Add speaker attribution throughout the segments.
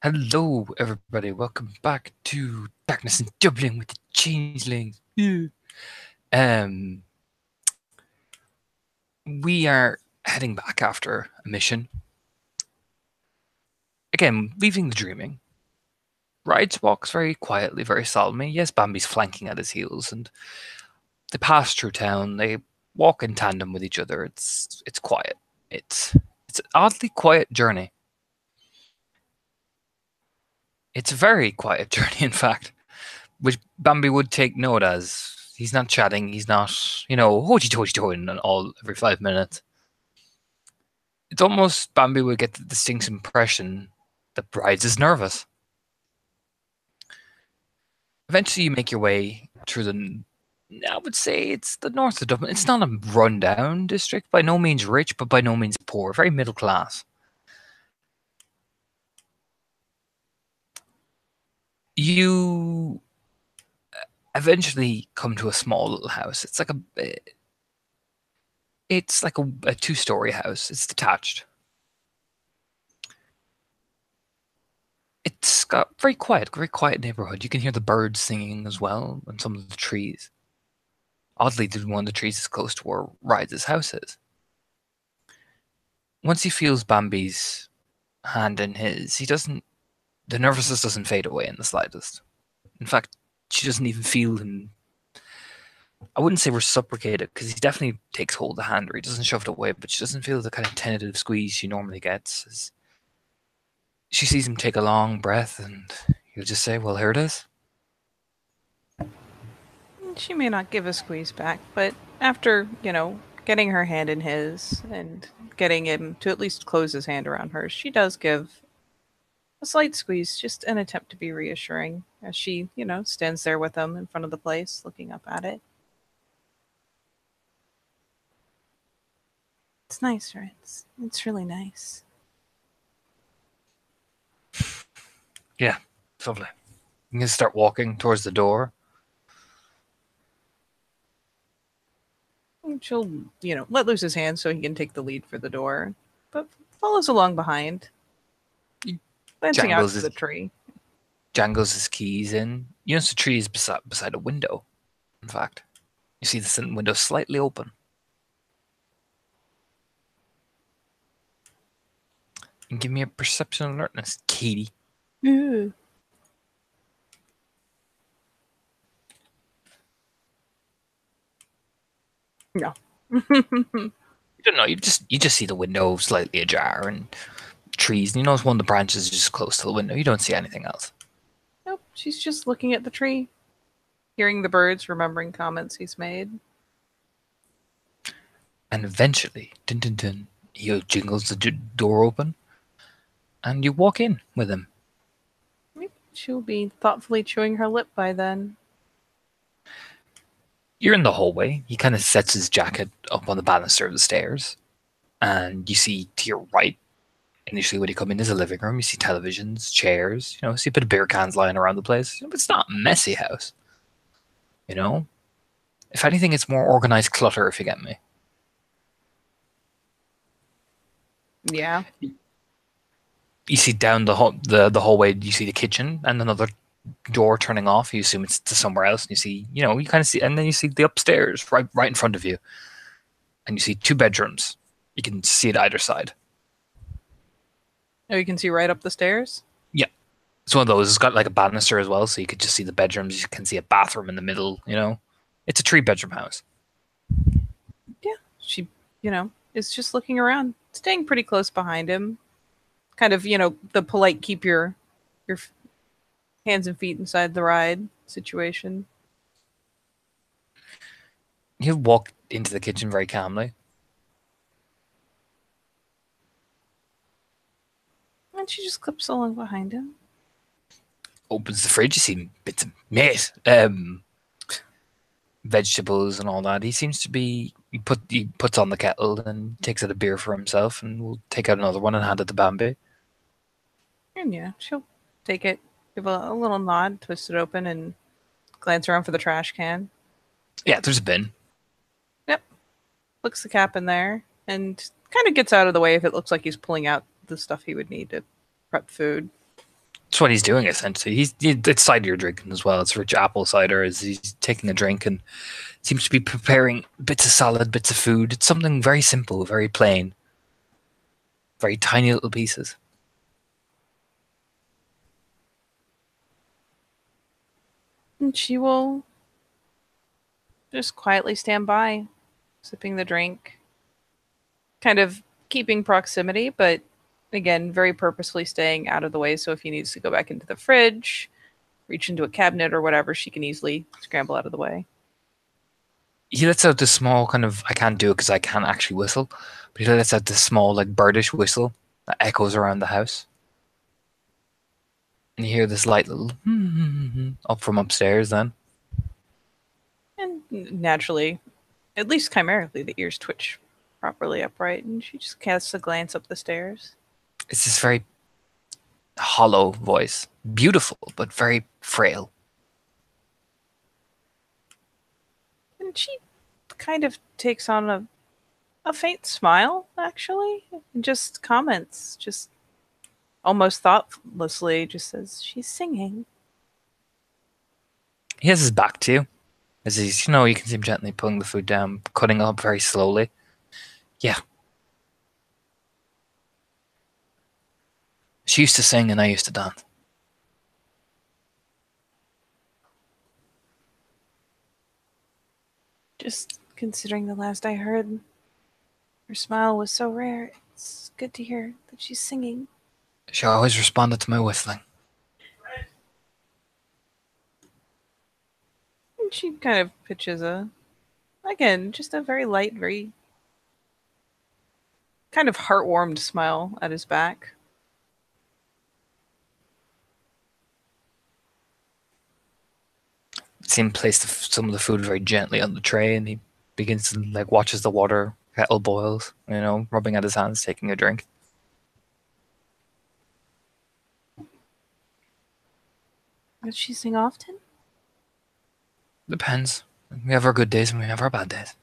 Speaker 1: Hello, everybody. Welcome back to Darkness and Dublin with the Changelings. Yeah. Um, we are heading back after a mission. Again, leaving the dreaming. Rides walks very quietly, very solemnly. Yes, Bambi's flanking at his heels, and they pass through town. They walk in tandem with each other. It's quiet. It's an oddly quiet journey. It's a very quiet journey, in fact, which Bambi would take note as he's not chatting, he's not, hoity toity toing all every 5 minutes. It's almost Bambi would get the distinct impression that Brides is nervous. Eventually, you make your way through I would say it's the north of Dublin. It's not a rundown district, by no means rich, but by no means poor, very middle class. You eventually come to a small little house. It's like a two-story house. It's detached. It's got very quiet neighborhood. You can hear the birds singing as well, and some of the trees. Oddly, one of the trees is close to where Rides' house is. Once he feels Bambi's hand in his, he doesn't. The nervousness doesn't fade away in the slightest. In fact, she doesn't even feel him. I wouldn't say reciprocate it because he definitely takes hold of the hand, or he doesn't shove it away. But she doesn't feel the kind of tentative squeeze she normally gets. As she sees him take a long breath, and he'll just say, "Well, here it is."
Speaker 2: She may not give a squeeze back, but after, getting her hand in his and getting him to at least close his hand around hers, she does give a slight squeeze, just an attempt to be reassuring as she, stands there with him in front of the place, looking up at it. It's nice, right? It's really nice.
Speaker 1: Yeah, it's lovely. You can start walking towards the door.
Speaker 2: And she'll, let loose his hand so he can take the lead for the door, but follows along behind, glancing out
Speaker 1: Jangles
Speaker 2: to
Speaker 1: his
Speaker 2: the tree.
Speaker 1: jangles his keys in. You notice the tree is beside a window. In fact, you see the window slightly open. And give me a perception alertness, Katie.
Speaker 2: Ooh. No.
Speaker 1: You don't know. You just see the window slightly ajar and trees. And you notice one of the branches is just close to the window. You don't see anything else.
Speaker 2: Nope, she's just looking at the tree, hearing the birds, remembering comments he's made.
Speaker 1: And eventually, dun dun dun, he jingles the door open, and you walk in with him.
Speaker 2: She'll be thoughtfully chewing her lip by then.
Speaker 1: You're in the hallway. He kind of sets his jacket up on the banister of the stairs, and you see to your right. Initially, when you come in, is a living room. You see televisions, chairs. You see a bit of beer cans lying around the place. It's not a messy house. You know, if anything, it's more organized clutter. If you get me.
Speaker 2: Yeah.
Speaker 1: You see down the hallway. You see the kitchen and another door turning off. You assume it's to somewhere else. And you see, you kind of see, and then you see the upstairs right in front of you, and you see two bedrooms. You can see it either side.
Speaker 2: Oh, you can see right up the stairs?
Speaker 1: Yeah, it's one of those. It's got like a banister as well, so you could just see the bedrooms. You can see a bathroom in the middle. It's a three-bedroom house.
Speaker 2: Yeah. She, is just looking around, staying pretty close behind him. Kind of, the polite keep your hands and feet inside the ride situation.
Speaker 1: You walk into the kitchen very calmly.
Speaker 2: And she just clips along behind him.
Speaker 1: Opens the fridge. You see bits of meat, vegetables, and all that. He seems to be. He puts on the kettle and takes out a beer for himself, and will take out another one and hand it to Bambi.
Speaker 2: And she'll take it, give a little nod, twist it open, and glance around for the trash can.
Speaker 1: Yeah, there's a bin.
Speaker 2: Yep. Looks the cap in there and kind of gets out of the way if it looks like he's pulling out the stuff he would need to prep food.
Speaker 1: That's what he's doing essentially. It's cider you're drinking as well. It's rich apple cider as he's taking a drink and seems to be preparing bits of salad, bits of food. It's something very simple, very plain, very tiny little pieces.
Speaker 2: And she will just quietly stand by, sipping the drink, kind of keeping proximity, but again, very purposefully staying out of the way. So if he needs to go back into the fridge, reach into a cabinet or whatever, she can easily scramble out of the way.
Speaker 1: He lets out this small kind of, I can't do it because I can't actually whistle, but he lets out this small like birdish whistle that echoes around the house. And you hear this light little up from upstairs then.
Speaker 2: And naturally, at least chimerically, the ears twitch properly upright, and she just casts a glance up the stairs.
Speaker 1: It's this very hollow voice. Beautiful, but very frail.
Speaker 2: And she kind of takes on a faint smile, actually, and just comments, just almost thoughtlessly, just says, "She's singing."
Speaker 1: He has his back to you. As he's, you can see him gently pulling the food down, cutting up very slowly. Yeah. She used to sing and I used to dance.
Speaker 2: Just considering the last I heard, her smile was so rare. It's good to hear that she's singing.
Speaker 1: She always responded to my whistling.
Speaker 2: And she kind of pitches again, just a very light, very kind of heartwarmed smile at his back.
Speaker 1: See him place some of the food very gently on the tray, and he begins to watches the water kettle boils. Rubbing at his hands, taking a drink.
Speaker 2: Does she sing often?
Speaker 1: Depends. We have our good days and we have our bad days.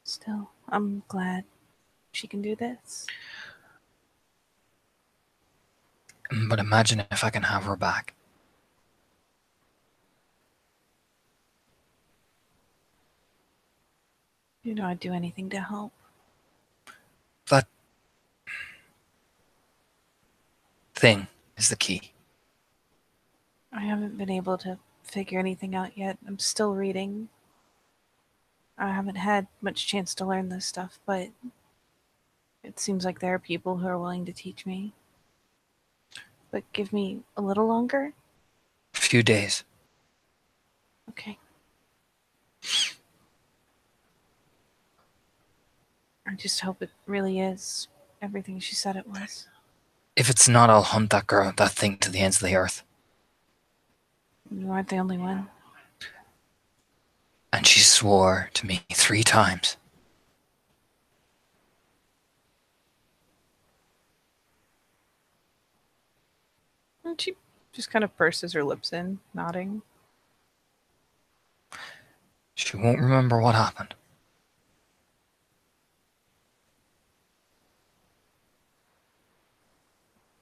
Speaker 2: Still, I'm glad she can do this.
Speaker 1: But imagine if I can have her back.
Speaker 2: I'd do anything to help.
Speaker 1: That thing is the key.
Speaker 2: I haven't been able to figure anything out yet. I'm still reading. I haven't had much chance to learn this stuff, but it seems like there are people who are willing to teach me. But give me a little longer?
Speaker 1: A few days.
Speaker 2: Okay. I just hope it really is everything she said it was.
Speaker 1: If it's not, I'll hunt that thing to the ends of the earth.
Speaker 2: You aren't the only one.
Speaker 1: And she swore to me 3 times.
Speaker 2: And she just kind of purses her lips in, nodding.
Speaker 1: She won't remember what happened.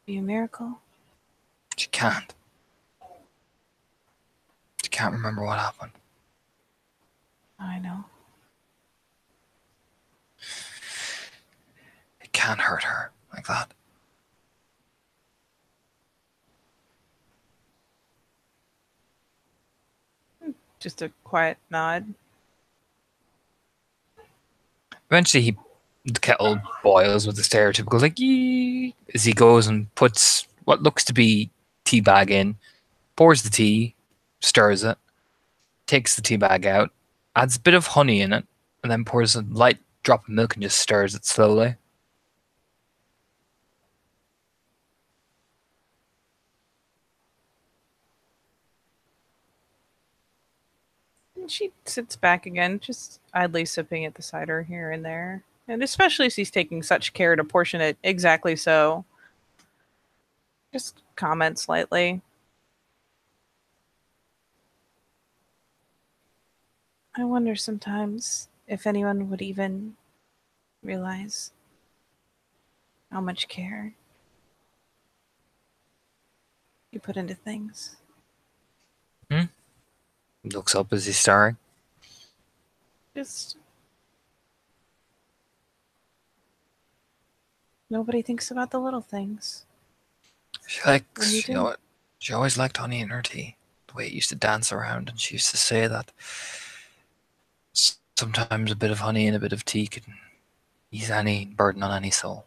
Speaker 2: Be a miracle?
Speaker 1: She can't. She can't remember what happened.
Speaker 2: I know.
Speaker 1: It can't hurt her like that.
Speaker 2: Just a quiet nod.
Speaker 1: Eventually, the kettle boils with the stereotypical yee as he goes and puts what looks to be tea bag in, pours the tea, stirs it, takes the tea bag out, adds a bit of honey in it, and then pours a light drop of milk and just stirs it slowly.
Speaker 2: And she sits back again, just idly sipping at the cider here and there. And especially as he's taking such care to portion it exactly so. Just comments lightly. I wonder sometimes if anyone would even realize how much care you put into things.
Speaker 1: Looks up as he's staring.
Speaker 2: Just nobody thinks about the little things.
Speaker 1: She
Speaker 2: When you
Speaker 1: likes,
Speaker 2: do.
Speaker 1: she always liked honey in her tea. The way it used to dance around, and she used to say that sometimes a bit of honey and a bit of tea can ease any burden on any soul.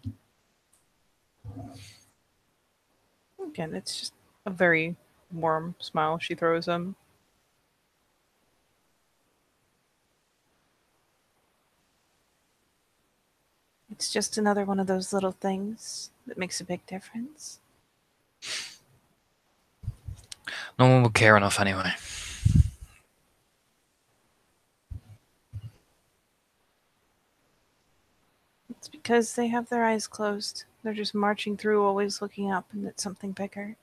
Speaker 2: Again, it's just a very warm smile she throws him. It's just another one of those little things that makes a big difference.
Speaker 1: No one would care enough anyway.
Speaker 2: It's because they have their eyes closed. They're just marching through, always looking up, and it's something bigger.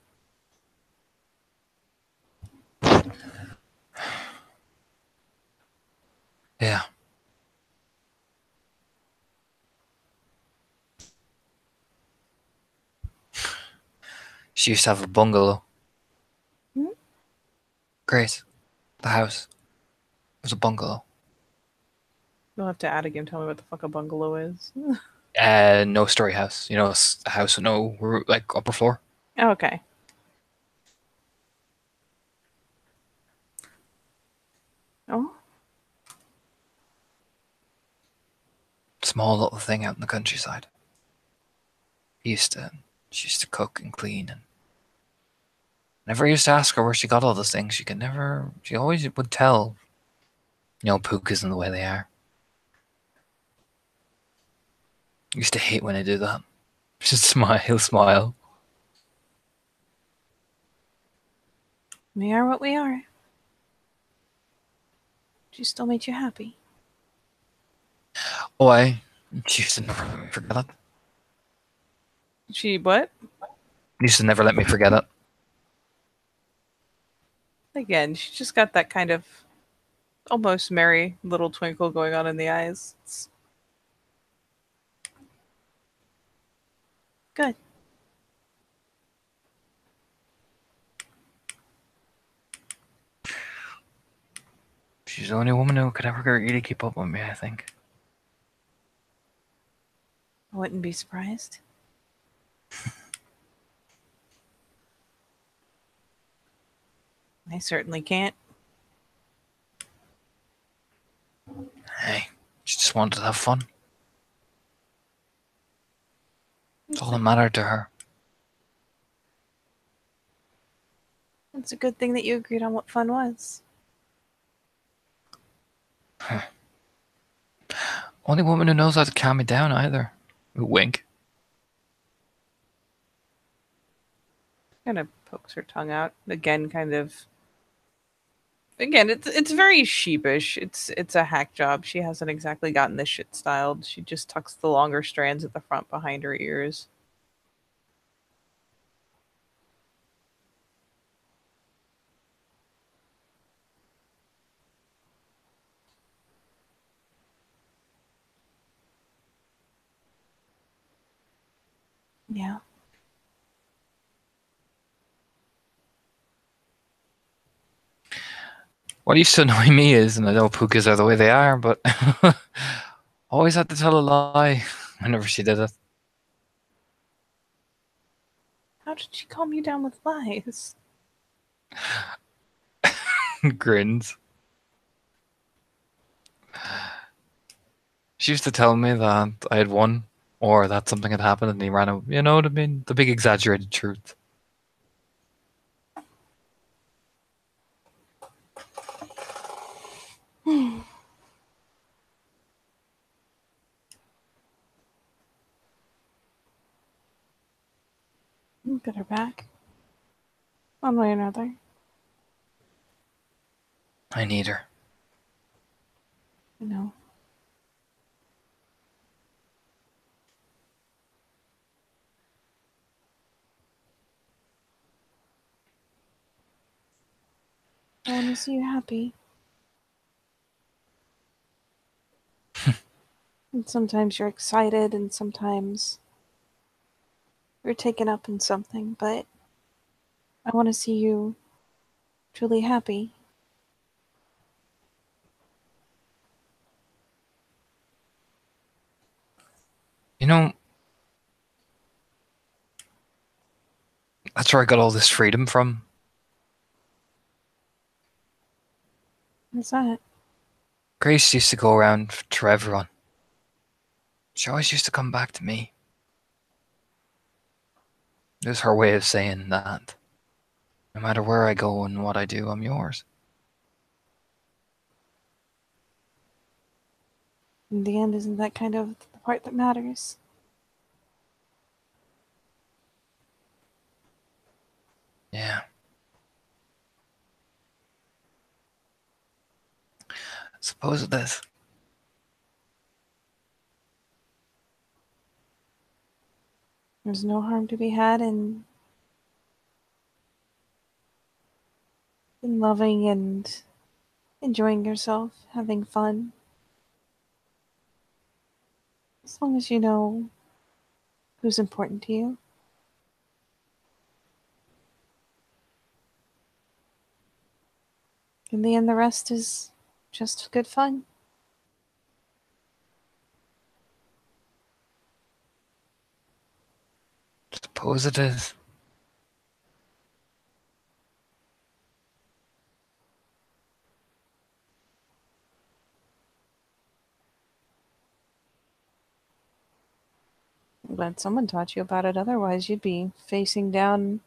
Speaker 1: Yeah. She used to have a bungalow.
Speaker 2: Hmm?
Speaker 1: Great. The house. It was a bungalow.
Speaker 2: You'll have to add again. Tell me what the fuck a bungalow is.
Speaker 1: No story house. You know, a house with no like upper floor.
Speaker 2: Okay. Oh,
Speaker 1: Small little thing out in the countryside. She used to cook and clean, and whenever I used to ask her where she got all those things, she always would tell, Pook isn't the way they are. I used to hate when I do that. Just smile, he'll smile.
Speaker 2: we are what we are. She still made you happy.
Speaker 1: Oh, she used to never let me forget it.
Speaker 2: She what?
Speaker 1: Used to never let me forget it.
Speaker 2: Again, she just got that kind of almost merry little twinkle going on in the eyes. It's good.
Speaker 1: She's the only woman who could ever really keep up with me, I think.
Speaker 2: I wouldn't be surprised. I certainly can't.
Speaker 1: Hey, she just wanted to have fun. That's all that mattered to her.
Speaker 2: It's a good thing that you agreed on what fun was.
Speaker 1: Only woman who knows how to calm me down either. Wink.
Speaker 2: Kind of pokes her tongue out again. Kind of. Again, it's very sheepish. It's a hack job. She hasn't exactly gotten this shit styled. She just tucks the longer strands at the front behind her ears. Yeah.
Speaker 1: What used to annoy me is, and I know pukas are the way they are, but always had to tell a lie whenever she did it.
Speaker 2: How did she calm you down with lies?
Speaker 1: Grins. She used to tell me that I had won or that something had happened and he ran out. You know what I mean? The big exaggerated truth.
Speaker 2: Get her back. One way or another.
Speaker 1: I need her.
Speaker 2: I know. I want to see you happy. And sometimes you're excited, and sometimes You're taken up in something, but I want to see you truly happy.
Speaker 1: You know, that's where I got all this freedom from.
Speaker 2: What's that?
Speaker 1: Grace used to go around to everyone. She always used to come back to me. It was her way of saying that no matter where I go and what I do, I'm yours.
Speaker 2: In the end, isn't that kind of the part that matters?
Speaker 1: Yeah. Suppose it is.
Speaker 2: There's no harm to be had in loving and enjoying yourself, having fun. As long as you know who's important to you. In the end, the rest is just good fun.
Speaker 1: Suppose it is.
Speaker 2: I'm glad someone taught you about it. Otherwise, you'd be facing down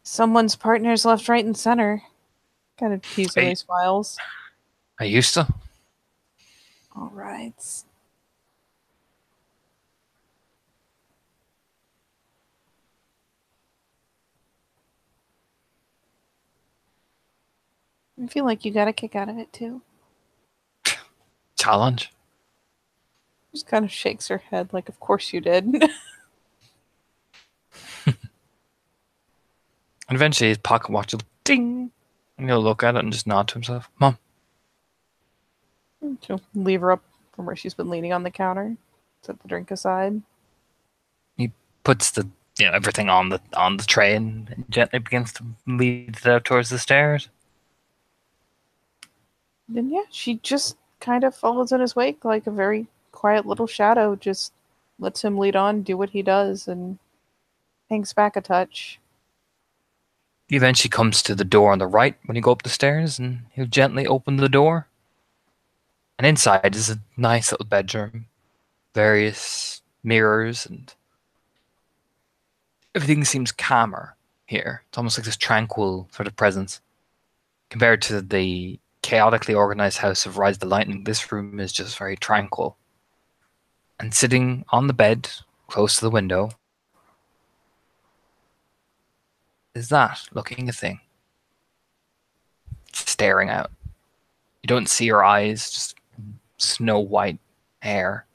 Speaker 2: someone's partners left, right, and center. Kind of
Speaker 1: I,
Speaker 2: teasingly smiles.
Speaker 1: I used to.
Speaker 2: All right. I feel like you got a kick out of it too.
Speaker 1: Challenge.
Speaker 2: Just kind of shakes her head like, of course you did.
Speaker 1: And eventually his pocket watch will ding. And he'll look at it and just nod to himself. Mom.
Speaker 2: She'll leave her up from where she's been leaning on the counter, set the drink aside.
Speaker 1: He puts the everything on the tray and gently begins to lead it out towards the stairs.
Speaker 2: Then yeah, she just kind of follows in his wake like a very quiet little shadow, just lets him lead on, do what he does, and hangs back a touch.
Speaker 1: He eventually comes to the door on the right when you go up the stairs, and he'll gently open the door. And inside is a nice little bedroom, various mirrors, and everything seems calmer here. It's almost like this tranquil sort of presence compared to the chaotically organized house of Rise the Lightning. This room is just very tranquil. And sitting on the bed, close to the window, is that looking a thing, staring out. You don't see her eyes, just snow white hair,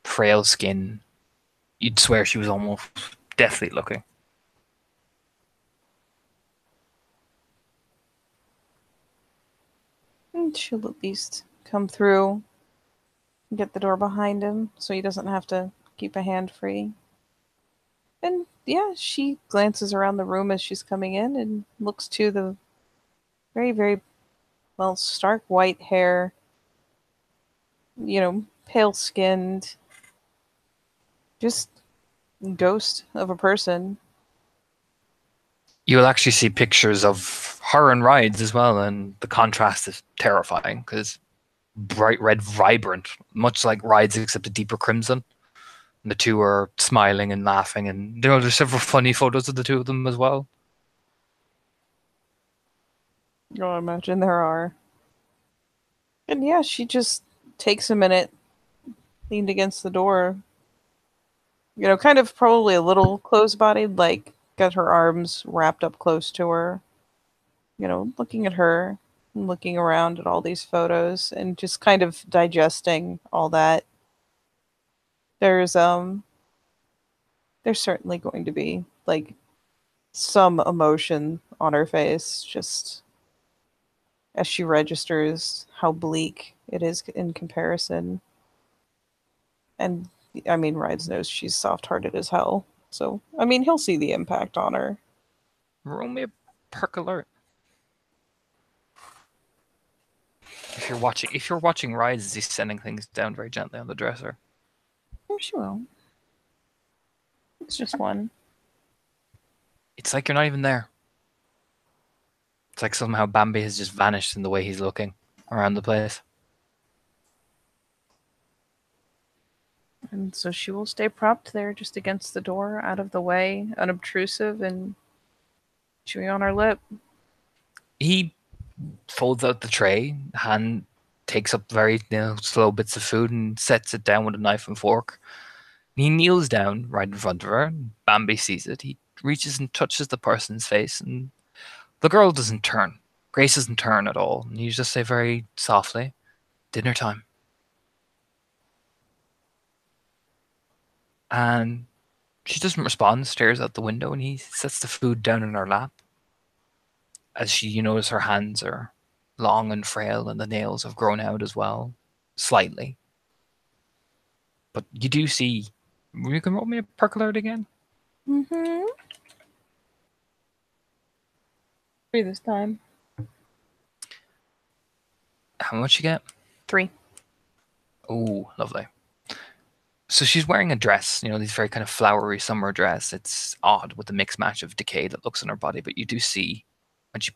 Speaker 1: frail skin. You'd swear she was almost deathly looking.
Speaker 2: And she'll at least come through, get the door behind him so he doesn't have to keep a hand free. And yeah, she glances around the room as she's coming in and looks to the very, very, well, stark white hair, pale skinned, just ghost of a person.
Speaker 1: You'll actually see pictures of her and Rides as well, and the contrast is terrifying because bright red, vibrant, much like Rides except a deeper crimson. And the two are smiling and laughing, and there's several funny photos of the two of them as well.
Speaker 2: Oh, I imagine there are. And yeah, she just takes a minute, leaned against the door, kind of probably a little close bodied, like got her arms wrapped up close to her, looking at her and looking around at all these photos and just kind of digesting all that. There's there's certainly going to be like some emotion on her face just as she registers how bleak it is in comparison. And I mean, Rides knows she's soft hearted as hell. So, I mean, he'll see the impact on her.
Speaker 1: Roll me a perk alert. If you're watching Rise, he's sending things down very gently on the dresser.
Speaker 2: Oh, she will. It's just one.
Speaker 1: It's like you're not even there. It's like somehow Bambi has just vanished in the way he's looking around the place.
Speaker 2: And so she will stay propped there just against the door, out of the way, unobtrusive, and chewing on her lip.
Speaker 1: He folds out the tray, hand takes up very slow bits of food and sets it down with a knife and fork. He kneels down right in front of her. Bambi sees it. He reaches and touches the person's face, and the girl doesn't turn. Grace doesn't turn at all. And you just say very softly, "Dinner time." And she doesn't respond, stares out the window, and he sets the food down in her lap. As she, you notice her hands are long and frail, and the nails have grown out as well, slightly. But you do see. You can roll me a perk alert again.
Speaker 2: Mm-hmm. 3 this time.
Speaker 1: How much you get?
Speaker 2: 3.
Speaker 1: Oh, lovely. So she's wearing a dress, these very kind of flowery summer dress. It's odd with the mixed match of decay that looks on her body, but you do see when she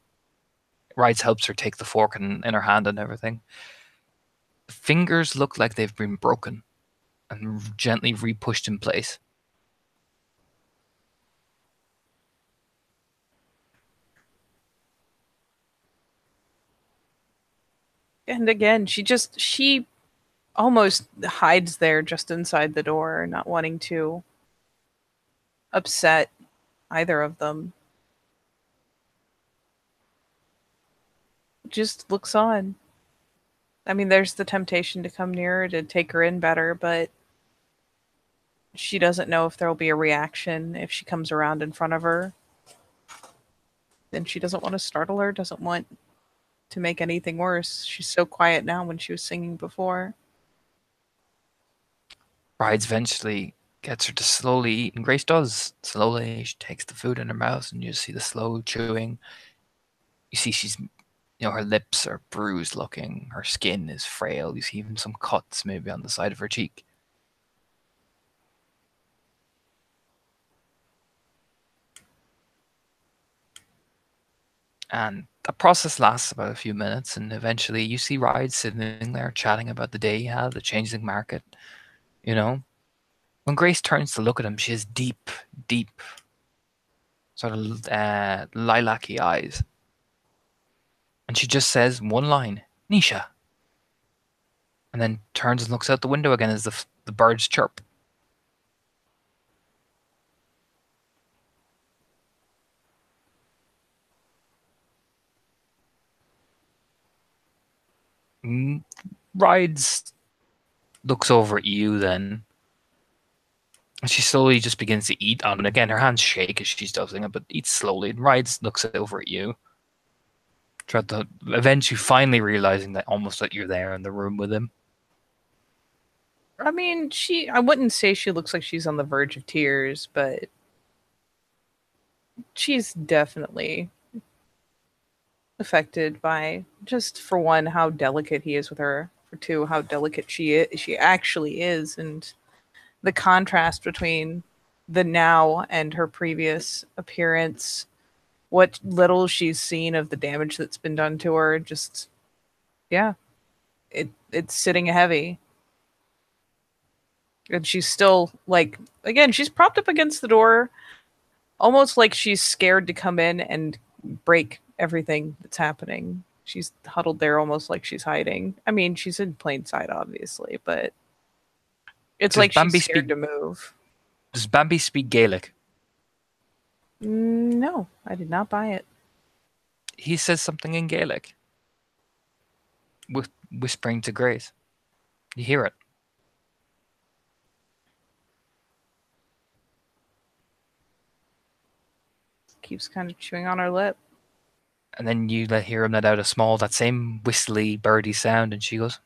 Speaker 1: Rides helps her take the fork in her hand and everything. The fingers look like they've been broken and gently re-pushed in place.
Speaker 2: And again, she almost hides there just inside the door, not wanting to upset either of them. Just looks on. I mean, there's the temptation to come nearer to take her in better, but she doesn't know if there'll be a reaction if she comes around in front of her. Then she doesn't want to startle her, doesn't want to make anything worse. She's so quiet now when she was singing before.
Speaker 1: Rides eventually gets her to slowly eat, and Grace does. Slowly, she takes the food in her mouth, and you see the slow chewing. You see her lips are bruised looking, her skin is frail. You see even some cuts maybe on the side of her cheek. And that process lasts about a few minutes, and eventually you see Ride sitting there chatting about the day he had, the Changeling market. When Grace turns to look at him, she has deep, deep, sort of lilac-y eyes. And she just says one line, "Nisha." And then turns and looks out the window again as the birds chirp. Rides looks over at you then. And she slowly just begins to eat on it. Again, her hands shake as she's doing it, but eats slowly. And Rides looks over at you. Throughout the eventually finally realizing that almost that you're there in the room with him.
Speaker 2: I mean, I wouldn't say she looks like she's on the verge of tears, but she's definitely affected by, just for one, how delicate he is with her, for two, how delicate she actually is, and the contrast between the now and her previous appearance, what little she's seen of the damage that's been done to her, just yeah, it's sitting heavy. And she's still like, again, she's propped up against the door, almost like she's scared to come in and break everything that's happening. She's huddled there almost like she's hiding. I mean, she's in plain sight, obviously, but it's
Speaker 1: Does
Speaker 2: like she's
Speaker 1: Bambi
Speaker 2: scared
Speaker 1: speak?
Speaker 2: to move.
Speaker 1: Does Bambi speak Gaelic?
Speaker 2: No, I did not buy it.
Speaker 1: He says something in Gaelic, whispering to Grace. You hear it.
Speaker 2: Keeps kind of chewing on her lip.
Speaker 1: And then you hear him let out that same whistly, birdy sound, and she goes,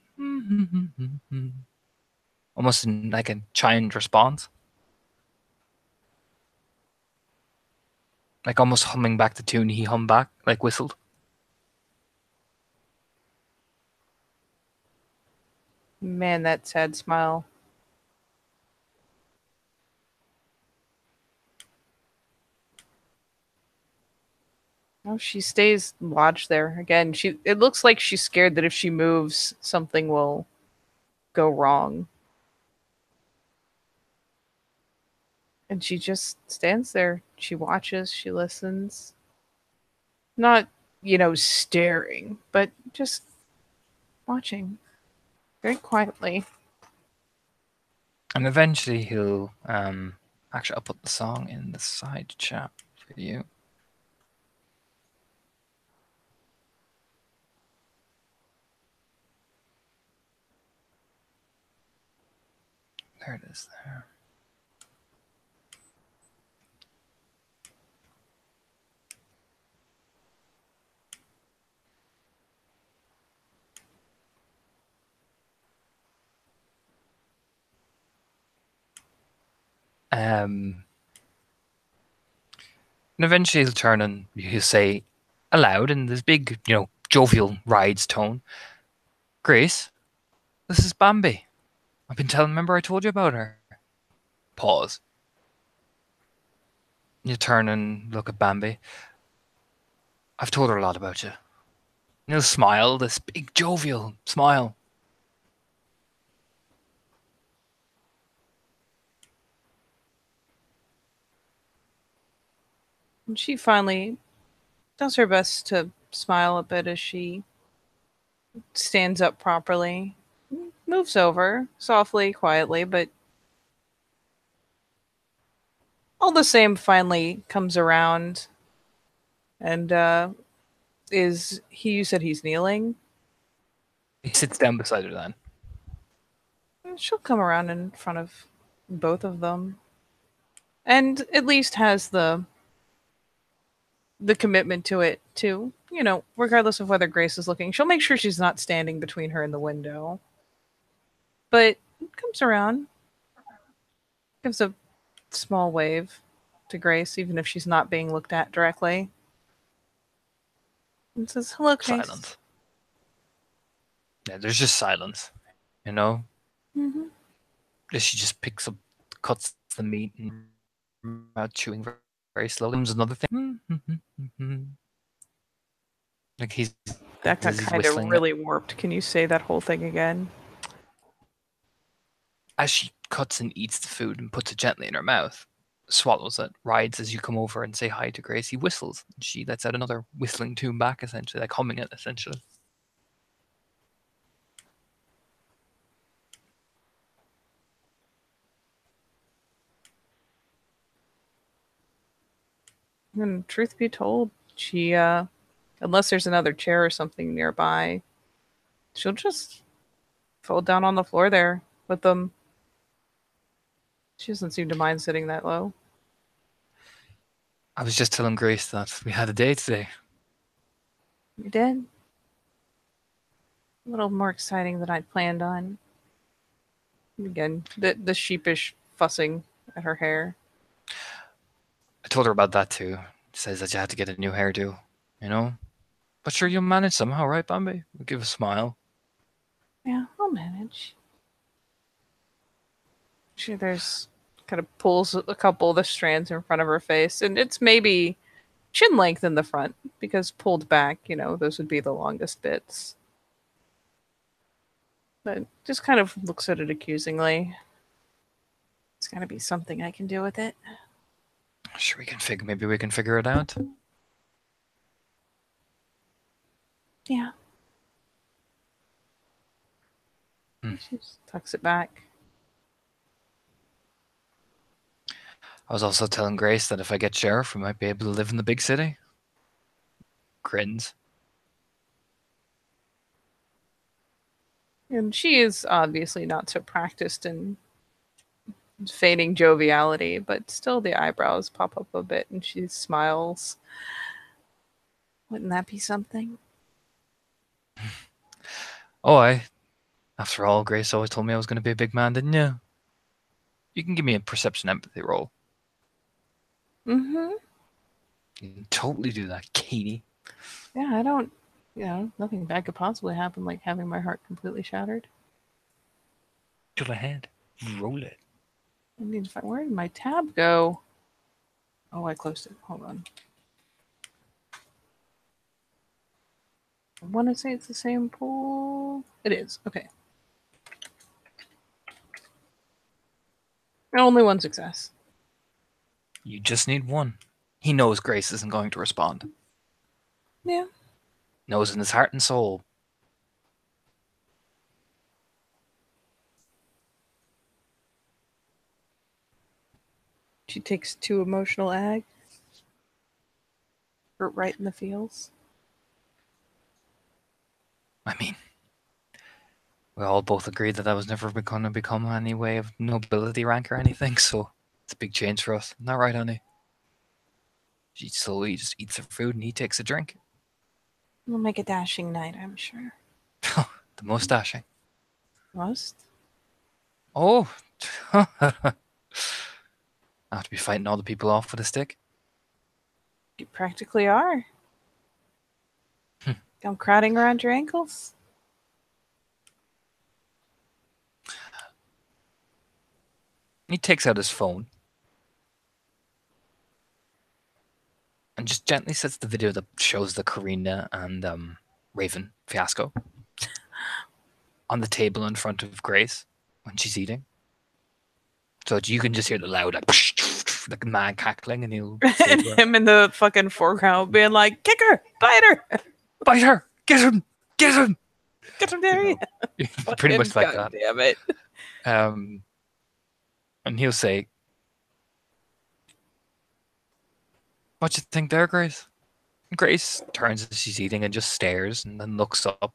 Speaker 1: almost in like a chimed response. like almost humming back the tune he hummed back, like whistled.
Speaker 2: Man, that sad smile. Oh, she stays watch there. Again, it looks like she's scared that if she moves, something will go wrong. And she just stands there. She watches, she listens. Not, staring, but just watching very quietly.
Speaker 1: And eventually he'll actually I'll put the song in the side chat for you. There it is there. And eventually he'll turn and he'll say aloud in this big, jovial rides tone, Grace, this is Bambi. I've been telling, remember I told you about her? Pause. You turn and look at Bambi. I've told her a lot about you. And he'll smile, this big jovial smile.
Speaker 2: And she finally does her best to smile a bit as she stands up properly, moves over softly, quietly, but all the same finally comes around and you said he's kneeling?
Speaker 1: He sits down beside her then.
Speaker 2: She'll come around in front of both of them. And at least has the commitment to it too. Regardless of whether Grace is looking, she'll make sure she's not standing between her and the window. But comes around, gives a small wave to Grace, even if she's not being looked at directly. And says, "Hello, Grace."
Speaker 1: Silence. Yeah, there's just silence, you know?
Speaker 2: Mm-hmm.
Speaker 1: She just picks up, cuts the meat and chewing very, very slowly. Comes another thing. Like he's
Speaker 2: That got
Speaker 1: as he's
Speaker 2: kind of
Speaker 1: whistling.
Speaker 2: really warped. Can you say that whole thing again?
Speaker 1: As she cuts and eats the food and puts it gently in her mouth, swallows it, rides as you come over and say hi to Grace. He whistles. And she lets out another whistling tune back, essentially, like humming it, essentially.
Speaker 2: And truth be told, she, unless there's another chair or something nearby, she'll just fall down on the floor there with them. She doesn't seem to mind sitting that low.
Speaker 1: I was just telling Grace that we had a date today.
Speaker 2: You did? A little more exciting than I'd planned on. Again, the sheepish fussing at her hair.
Speaker 1: I told her about that too. She says that you had to get a new hairdo, you know? But sure, you'll manage somehow, right, Bambi? We'll give a smile.
Speaker 2: Yeah, I'll manage. She there's kind of pulls a couple of the strands in front of her face, and it's maybe chin length in the front because pulled back, those would be the longest bits. But just kind of looks at it accusingly. It's got to be something I can do with it.
Speaker 1: Sure, maybe we can figure it out.
Speaker 2: Yeah. She just tucks it back.
Speaker 1: I was also telling Grace that if I get sheriff, we might be able to live in the big city. Grins.
Speaker 2: And she is obviously not so practiced in feigning joviality, but still the eyebrows pop up a bit and she smiles. Wouldn't that be something?
Speaker 1: Oh, after all, Grace always told me I was going to be a big man, didn't you? You can give me a perception empathy roll.
Speaker 2: Mm-hmm.
Speaker 1: You can totally do that, Katie.
Speaker 2: Yeah, I don't. Nothing bad could possibly happen, like having my heart completely shattered.
Speaker 1: Go ahead. Roll it.
Speaker 2: I need to find, where did my tab go? Oh, I closed it. Hold on. I want to say it's the same pool. It is. Okay. Only one success.
Speaker 1: You just need one. He knows Grace isn't going to respond.
Speaker 2: Yeah.
Speaker 1: Knows in his heart and soul.
Speaker 2: She takes 2 emotional ag. Hurt right in the feels.
Speaker 1: I mean, we all both agreed that was never going to become any way of nobility rank or anything, so it's a big change for us. Not right, honey? She slowly just eats her food and he takes a drink.
Speaker 2: We'll make a dashing night, I'm sure.
Speaker 1: The mustaching.
Speaker 2: Must?
Speaker 1: Oh. I have to be fighting all the people off with a stick.
Speaker 2: You practically are. Come crowding around your ankles.
Speaker 1: He takes out his phone and just gently sets the video that shows the Karina and Raven fiasco on the table in front of Grace when she's eating. So that you can just hear the loud, like mad cackling, and he'll
Speaker 2: And him in the fucking foreground being like, kick her, bite her,
Speaker 1: bite her, get him, get him.
Speaker 2: get him there.
Speaker 1: Pretty much like
Speaker 2: God
Speaker 1: that.
Speaker 2: Damn it.
Speaker 1: And he'll say, "What you think there, Grace?" Grace turns as she's eating and just stares, and then looks up,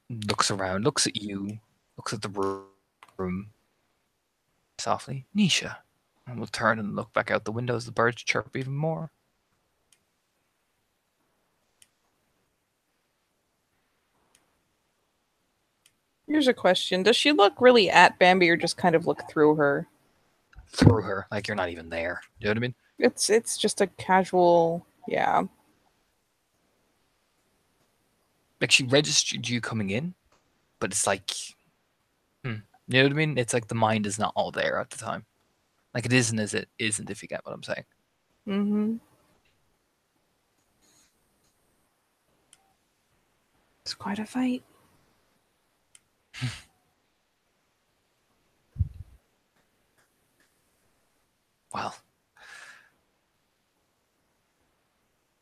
Speaker 1: looks around, looks at you, looks at the room softly. Nisha. And will turn and look back out the window as the birds chirp even more.
Speaker 2: Here's a question. Does she look really at Bambi or just kind of look through her?
Speaker 1: Through her, like you're not even there. You know what I mean?
Speaker 2: It's just a casual, yeah.
Speaker 1: Like she registered you coming in, but it's like, you know what I mean? It's like the mind is not all there at the time. Like it isn't as it isn't, if you get what I'm saying.
Speaker 2: Mm-hmm. It's quite a fight.
Speaker 1: Well,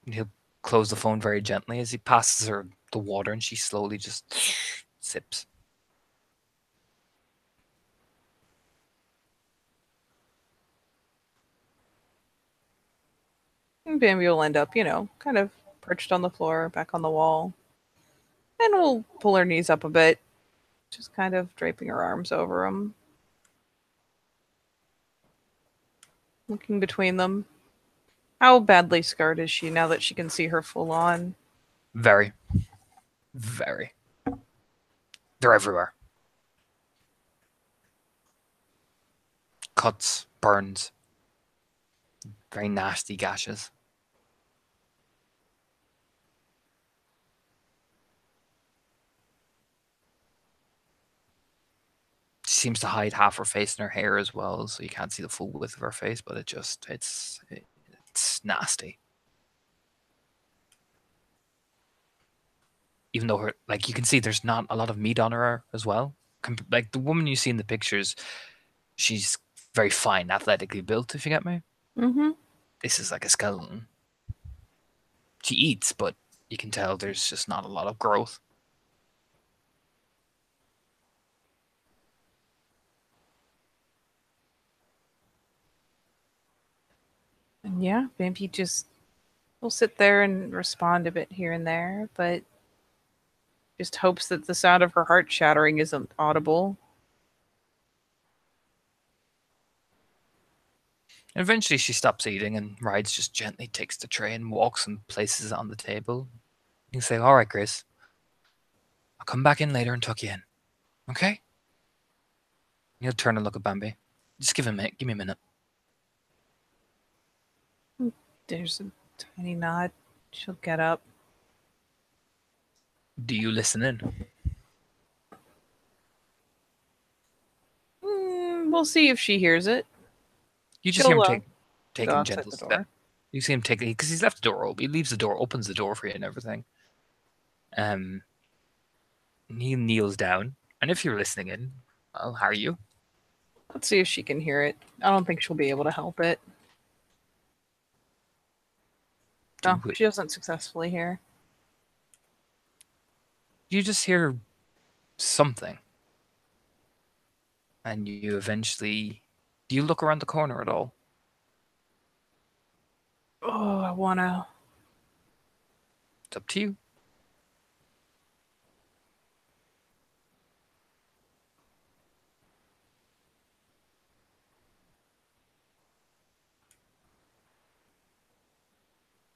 Speaker 1: he'll close the phone very gently as he passes her the water, and she slowly just sips.
Speaker 2: And Bambi will end up, kind of perched on the floor, back on the wall. And we'll pull her knees up a bit, just kind of draping her arms over them. Looking between them. How badly scarred is she now that she can see her full on?
Speaker 1: Very. Very. They're everywhere. Cuts, burns, very nasty gashes. She seems to hide half her face in her hair as well, so you can't see the full width of her face, but it's nasty. Even though you can see there's not a lot of meat on her as well. Like the woman you see in the pictures, she's very fine, athletically built, if you get me.
Speaker 2: Mm-hmm.
Speaker 1: This is like a skeleton. She eats, but you can tell there's just not a lot of growth.
Speaker 2: And yeah, Bambi just will sit there and respond a bit here and there, but just hopes that the sound of her heart shattering isn't audible.
Speaker 1: And eventually she stops eating, and Rides just gently takes the tray and walks and places it on the table. You can say, "All right, Grace. I'll come back in later and tuck you in. Okay?" And he'll turn and look at Bambi. Just give me a minute.
Speaker 2: There's a tiny nod. She'll get up.
Speaker 1: Do you listen in?
Speaker 2: We'll see if she hears it.
Speaker 1: You just hear
Speaker 2: She'll
Speaker 1: him
Speaker 2: go
Speaker 1: taking
Speaker 2: outside
Speaker 1: gentle
Speaker 2: the
Speaker 1: step.
Speaker 2: door.
Speaker 1: You see him taking because he's left the door open. He leaves the door, opens the door for you, and everything. And he kneels down, and if you're listening in, well, how are you?
Speaker 2: Let's see if she can hear it. I don't think she'll be able to help it.
Speaker 1: Do
Speaker 2: No,
Speaker 1: it.
Speaker 2: she doesn't successfully hear.
Speaker 1: You just hear something, and you eventually. Do you look around the corner at all?
Speaker 2: Oh, I wanna.
Speaker 1: It's up to you.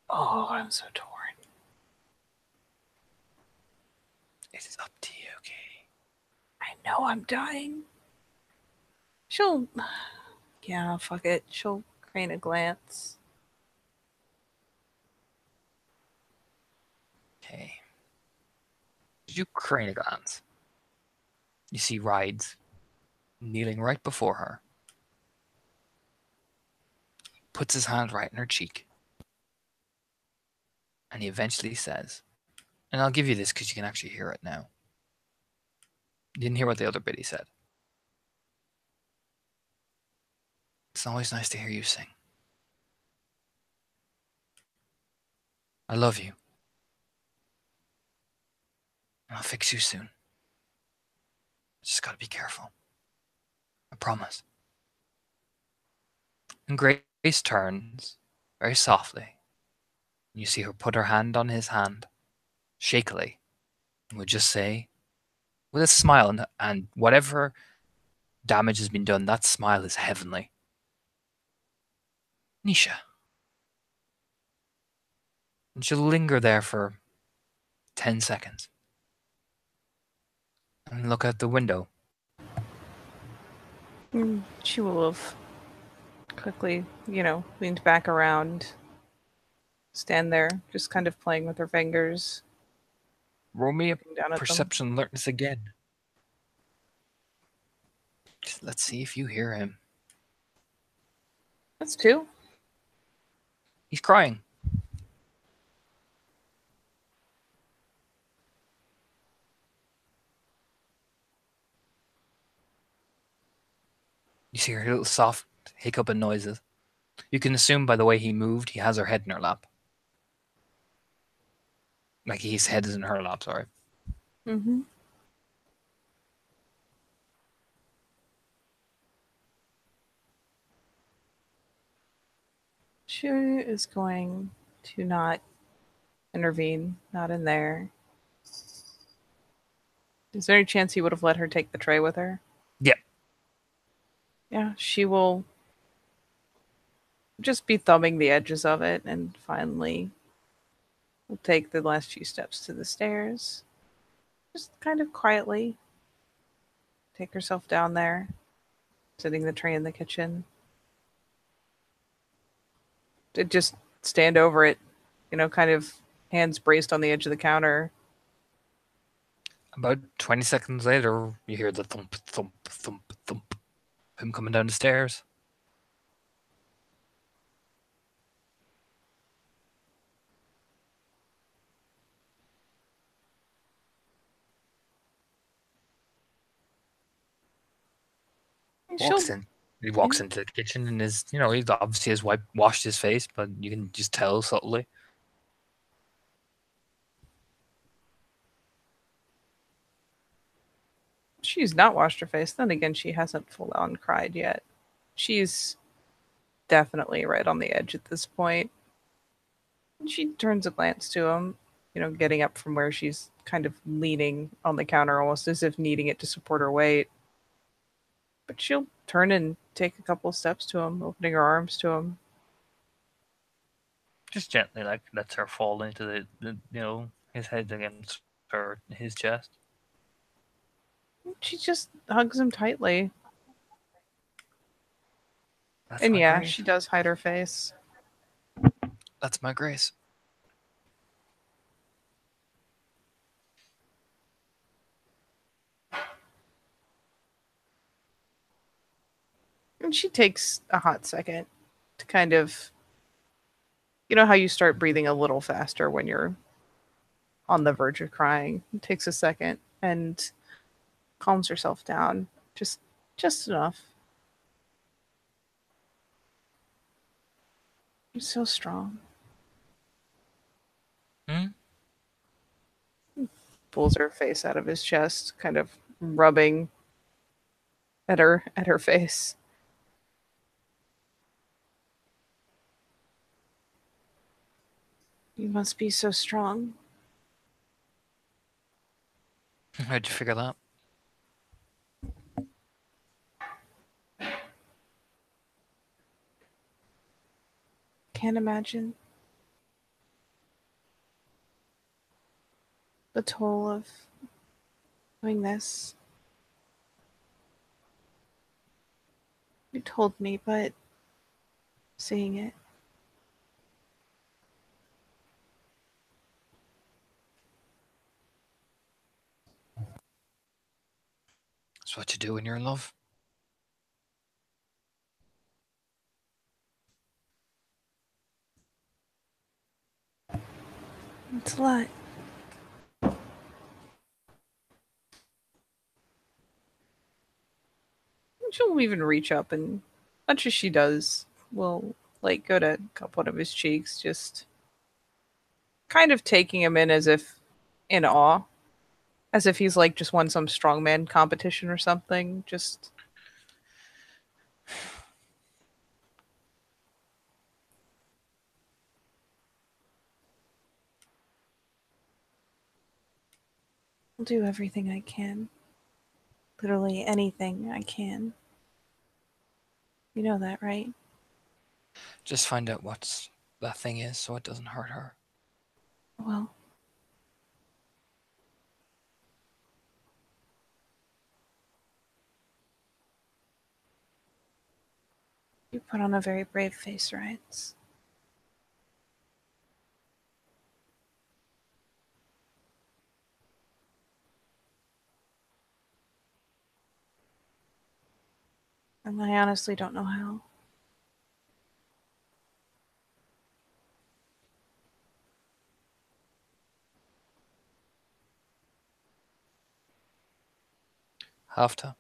Speaker 2: Oh, I'm so torn.
Speaker 1: It is up to you, okay?
Speaker 2: I know I'm dying. She'll. Yeah, fuck it. She'll crane a glance.
Speaker 1: Okay. Did you crane a glance? You see Rides kneeling right before her. Puts his hand right in her cheek. And he eventually says, and I'll give you this because you can actually hear it now. You didn't hear what the other biddy said. It's always nice to hear you sing. I love you. And I'll fix you soon. Just gotta be careful. I promise. And Grace turns very softly. And you see her put her hand on his hand, shakily, and would just say, with a smile, and whatever damage has been done, that smile is heavenly. Nisha. And she'll linger there for 10 seconds. And look out the window.
Speaker 2: She will have quickly, leaned back around, stand there, just kind of playing with her fingers,
Speaker 1: Roll me a
Speaker 2: looking down at them.
Speaker 1: perception alertness again. Let's see if you hear him.
Speaker 2: That's two.
Speaker 1: He's crying. You see her little soft hiccuping noises. You can assume by the way he moved, he has her head in her lap. Like his head is in her lap, sorry.
Speaker 2: Mm-hmm. She is going to not intervene, not in there. Is there any chance he would have let her take the tray with her?
Speaker 1: Yeah.
Speaker 2: Yeah, she will just be thumbing the edges of it and finally will take the last few steps to the stairs. Just kind of quietly take herself down there, setting the tray in the kitchen. To just stand over it, kind of hands braced on the edge of the counter.
Speaker 1: About 20 seconds later, you hear the thump, thump, thump, thump. Him coming down the stairs. Walks in. He walks into the kitchen and he obviously has washed his face, but you can just tell subtly.
Speaker 2: She's not washed her face. Then again, she hasn't full on cried yet. She's definitely right on the edge at this point. She turns a glance to him, getting up from where she's kind of leaning on the counter, almost as if needing it to support her weight. But she'll turn and take a couple steps to him, opening her arms to him.
Speaker 1: Just gently, like, lets her fall into his head against his chest.
Speaker 2: She just hugs him tightly.
Speaker 1: That's
Speaker 2: And
Speaker 1: not
Speaker 2: yeah,
Speaker 1: great.
Speaker 2: she does hide her face.
Speaker 1: That's my grace.
Speaker 2: And she takes a hot second to kind of, you know how you start breathing a little faster when you're on the verge of crying. It takes a second and calms herself down just just enough. You're so strong.
Speaker 1: Hmm?
Speaker 2: Pulls her face out of his chest, kind of rubbing at her face. You must be so strong.
Speaker 1: How'd you figure that?
Speaker 2: Can't imagine the toll of doing this. You told me, but seeing it,
Speaker 1: It's what you do when you're in love.
Speaker 2: it's a lot. She'll even reach up and, much as she does, will like go to cup one of his cheeks, just kind of taking him in as if in awe, as if he's like just won some strongman competition or something. Just I'll do everything I can. Literally anything I can. You know that, right?
Speaker 1: Just find out what that thing is so it doesn't hurt her.
Speaker 2: Well, you put on a very brave face, Ryan. And I honestly don't know how.
Speaker 1: Have to.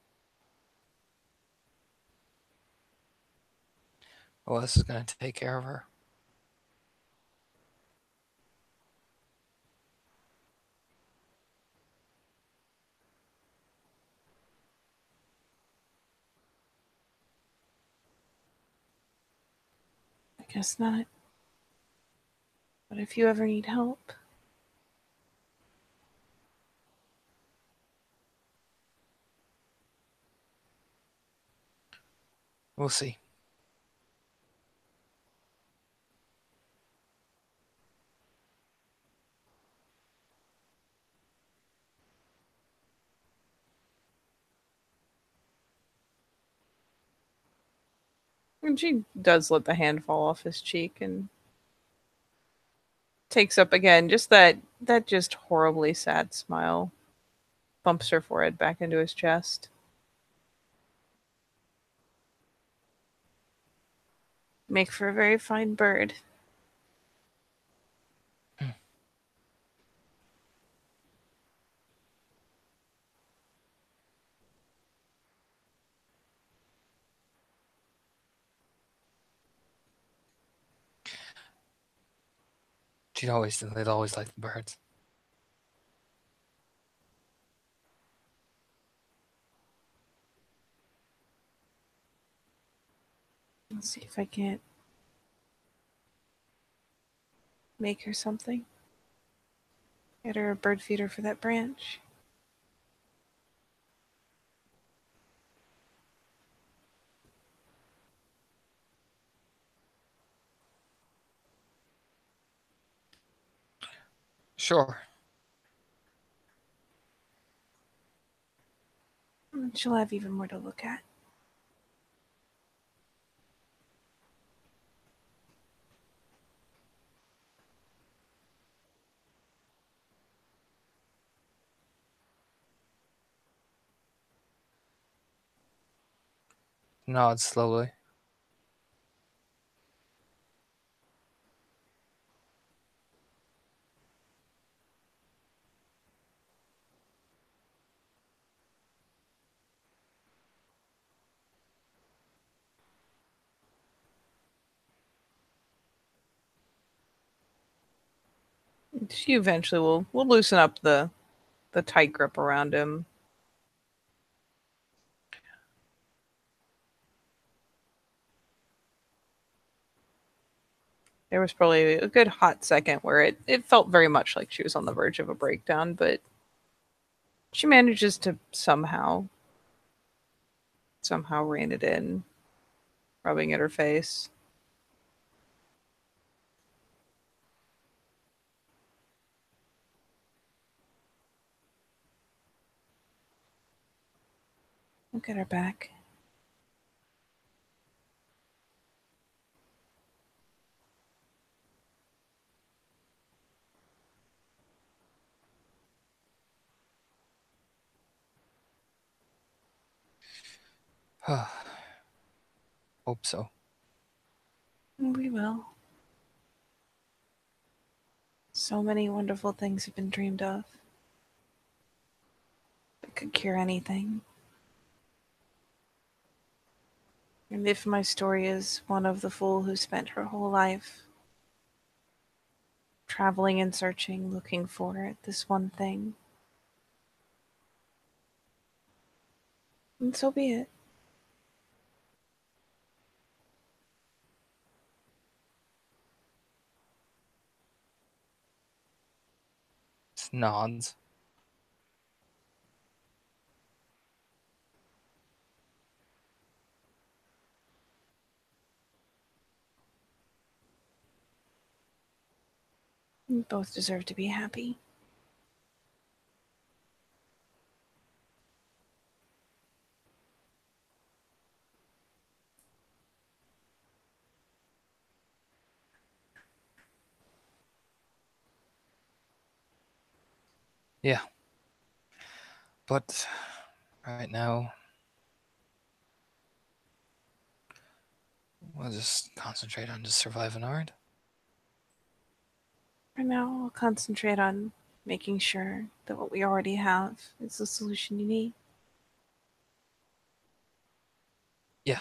Speaker 1: Oh, this is going to take care of her.
Speaker 2: I guess not. But if you ever need help,
Speaker 1: We'll see.
Speaker 2: and she does let the hand fall off his cheek and takes up again just that just horribly sad smile, bumps her forehead back into his chest. Make for a very fine bird.
Speaker 1: Hmm. They'd always like the birds.
Speaker 2: Let's see if I can't make her something. Get her a bird feeder for that branch.
Speaker 1: Sure.
Speaker 2: And she'll have even more to look at.
Speaker 1: Nods slowly.
Speaker 2: She eventually will loosen up the tight grip around him. There was probably a good hot second where it felt very much like she was on the verge of a breakdown, but she manages to somehow rein it in, rubbing at her face. Look at her back.
Speaker 1: Hope so.
Speaker 2: We will. So many wonderful things have been dreamed of that could cure anything. And if my story is one of the fool who spent her whole life traveling and searching, looking for this one thing, and so be it.
Speaker 1: Just nods.
Speaker 2: We both deserve to be happy.
Speaker 1: Yeah. But right now, we'll just concentrate on just surviving hard.
Speaker 2: For now, I'll concentrate on making sure that what we already have is the solution you need.
Speaker 1: Yeah.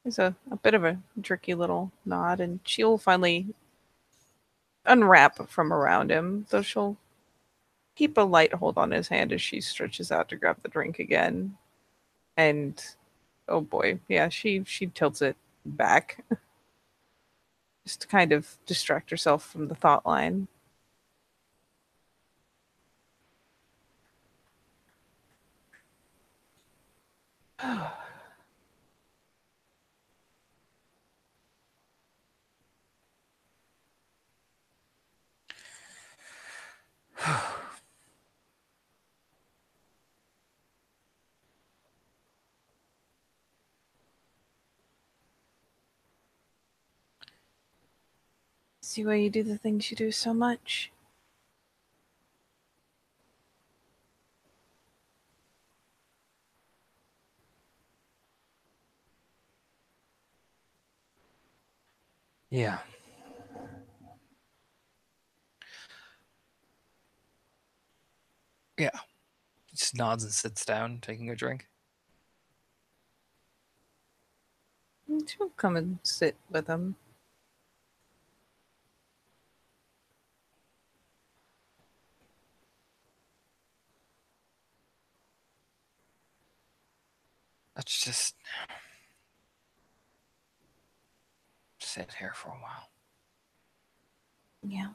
Speaker 2: There's a bit of a jerky little nod, and she'll finally unwrap from around him, though she'll keep a light hold on his hand as she stretches out to grab the drink again. And oh boy, yeah, she tilts it back just to kind of distract herself from the thought line. See why you do the things you do so much.
Speaker 1: Yeah. Yeah. Just nods and sits down, taking a drink.
Speaker 2: And she'll come and sit with him.
Speaker 1: Let's just sit here for a while.
Speaker 2: Yeah.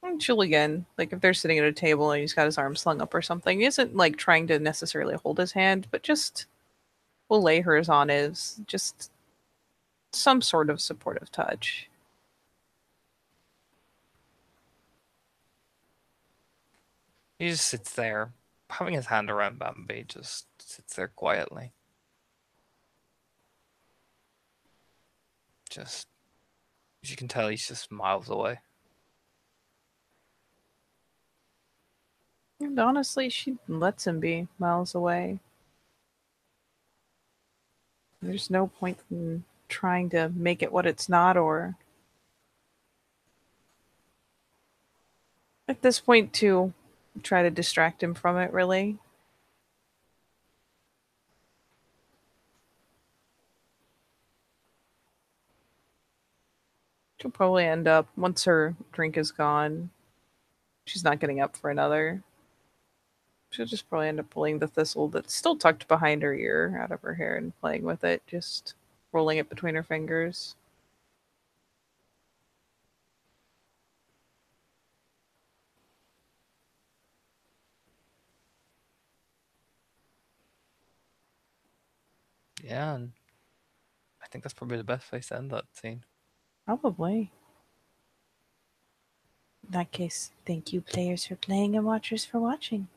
Speaker 2: And she'll again, like if they're sitting at a table and he's got his arm slung up or something, he isn't like trying to necessarily hold his hand, but just will lay hers on his, just some sort of supportive touch.
Speaker 1: He just sits there, having his hand around Bambi, just sits there quietly. Just, as you can tell, he's just miles away.
Speaker 2: And honestly, she lets him be miles away. There's no point in trying to make it what it's not, or at this point, to try to distract him from it, really. She'll probably end up, once her drink is gone, she's not getting up for another. She'll just probably end up pulling the thistle that's still tucked behind her ear out of her hair and playing with it, just rolling it between her fingers.
Speaker 1: Yeah, and I think that's probably the best place to end that scene.
Speaker 2: Probably. In that case, thank you, players, for playing and watchers for watching.